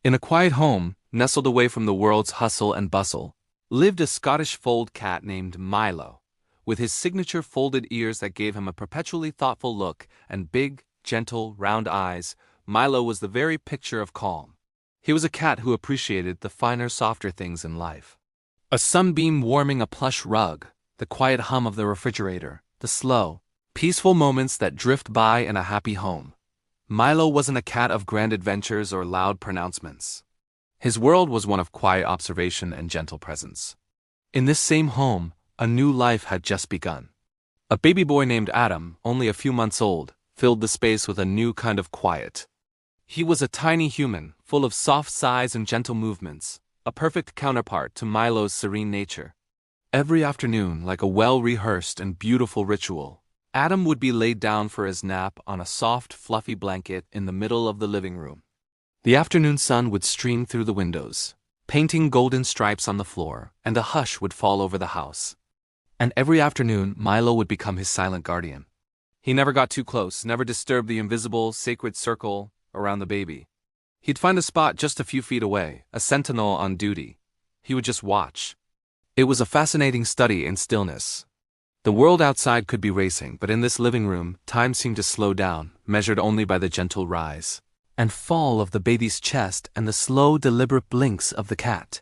In a quiet home, nestled away from the world's hustle and bustle, lived a Scottish fold cat named Milo, with his signature folded ears that gave him a perpetually thoughtful look and big, gentle, round eyes. Milo was the very picture of calm. He was a cat who appreciated the finer, softer things in life. A sunbeam warming a plush rug, the quiet hum of the refrigerator, the slow, peaceful moments that drift by in a happy home. Milo wasn't a cat of grand adventures or loud pronouncements. His world was one of quiet observation and gentle presence. In this same home, a new life had just begun. A baby boy named Adam, only a few months old, filled the space with a new kind of quiet. He was a tiny human, full of soft sighs and gentle movements, a perfect counterpart to Milo's serene nature. Every afternoon, like a well-rehearsed and beautiful ritual, Adam would be laid down for his nap on a soft, fluffy blanket in the middle of the living room. The afternoon sun would stream through the windows, painting golden stripes on the floor, and a hush would fall over the house. And every afternoon, Milo would become his silent guardian. He never got too close, never disturbed the invisible, sacred circle around the baby. He'd find a spot just a few feet away, a sentinel on duty. He would just watch. It was a fascinating study in stillness. The world outside could be racing, but in this living room, time seemed to slow down, measured only by the gentle rise and fall of the baby's chest and the slow, deliberate blinks of the cat.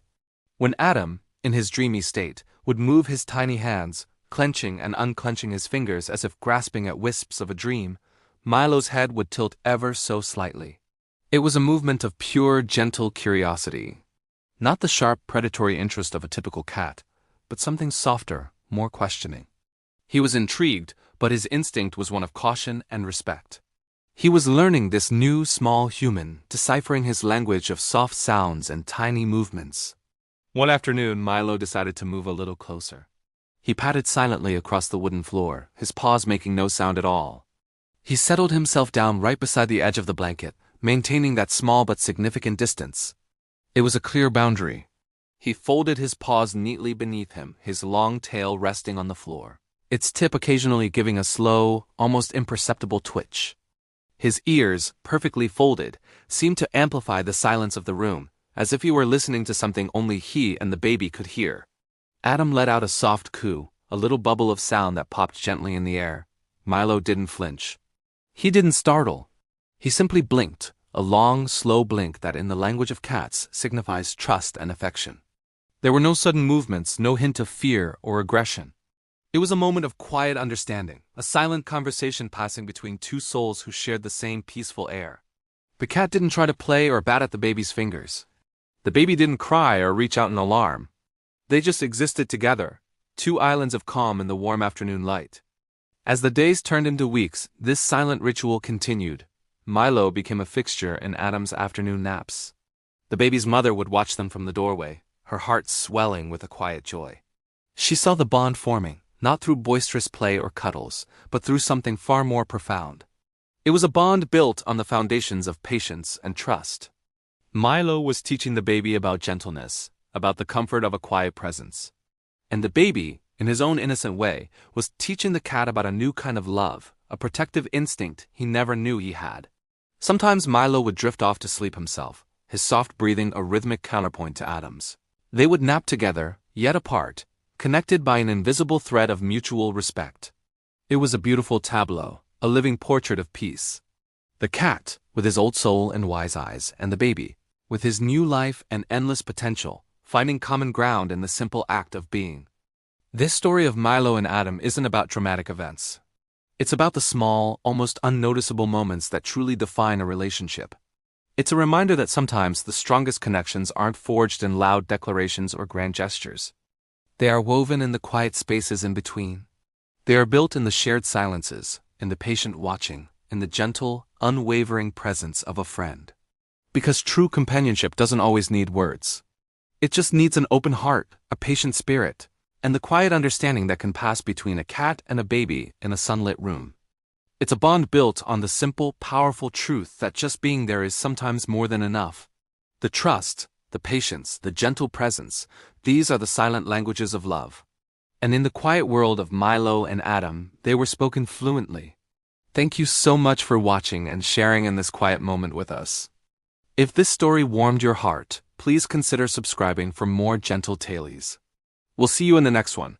When Adam, in his dreamy state, would move his tiny hands, clenching and unclenching his fingers as if grasping at wisps of a dream, Milo's head would tilt ever so slightly. It was a movement of pure, gentle curiosity. Not the sharp, predatory interest of a typical cat, but something softer, more questioning. He was intrigued, but his instinct was one of caution and respect. He was learning this new, small human, deciphering his language of soft sounds and tiny movements. One afternoon, Milo decided to move a little closer. He patted silently across the wooden floor, his paws making no sound at all. He settled himself down right beside the edge of the blanket, maintaining that small but significant distance. It was a clear boundary. He folded his paws neatly beneath him, his long tail resting on the floor, its tip occasionally giving a slow, almost imperceptible twitch. His ears, perfectly folded, seemed to amplify the silence of the room, as if he were listening to something only he and the baby could hear. Adam let out a soft coo, a little bubble of sound that popped gently in the air. Milo didn't flinch. He didn't startle. He simply blinked, a long, slow blink that in the language of cats signifies trust and affection. There were no sudden movements, no hint of fear or aggression. It was a moment of quiet understanding, a silent conversation passing between two souls who shared the same peaceful air. The cat didn't try to play or bat at the baby's fingers. The baby didn't cry or reach out in alarm. They just existed together, two islands of calm in the warm afternoon light. As the days turned into weeks, this silent ritual continued. Milo became a fixture in Adam's afternoon naps. The baby's mother would watch them from the doorway, her heart swelling with a quiet joy. She saw the bond forming, not through boisterous play or cuddles, but through something far more profound. It was a bond built on the foundations of patience and trust. Milo was teaching the baby about gentleness, about the comfort of a quiet presence. And the baby, in his own innocent way, was teaching the cat about a new kind of love, a protective instinct he never knew he had. Sometimes Milo would drift off to sleep himself, his soft breathing a rhythmic counterpoint to Adam's. They would nap together, yet apart, connected by an invisible thread of mutual respect. It was a beautiful tableau, a living portrait of peace. The cat, with his old soul and wise eyes, and the baby, with his new life and endless potential, finding common ground in the simple act of being. This story of Milo and Adam isn't about dramatic events. It's about the small, almost unnoticeable moments that truly define a relationship. It's a reminder that sometimes the strongest connections aren't forged in loud declarations or grand gestures. They are woven in the quiet spaces in between. They are built in the shared silences, in the patient watching, in the gentle, unwavering presence of a friend. Because true companionship doesn't always need words. It just needs an open heart, a patient spirit, and the quiet understanding that can pass between a cat and a baby in a sunlit room. It's a bond built on the simple, powerful truth that just being there is sometimes more than enough. The trust, the patience, the gentle presence, these are the silent languages of love. And in the quiet world of Milo and Adam, they were spoken fluently. Thank you so much for watching and sharing in this quiet moment with us. If this story warmed your heart, please consider subscribing for more gentle tales. We'll see you in the next one.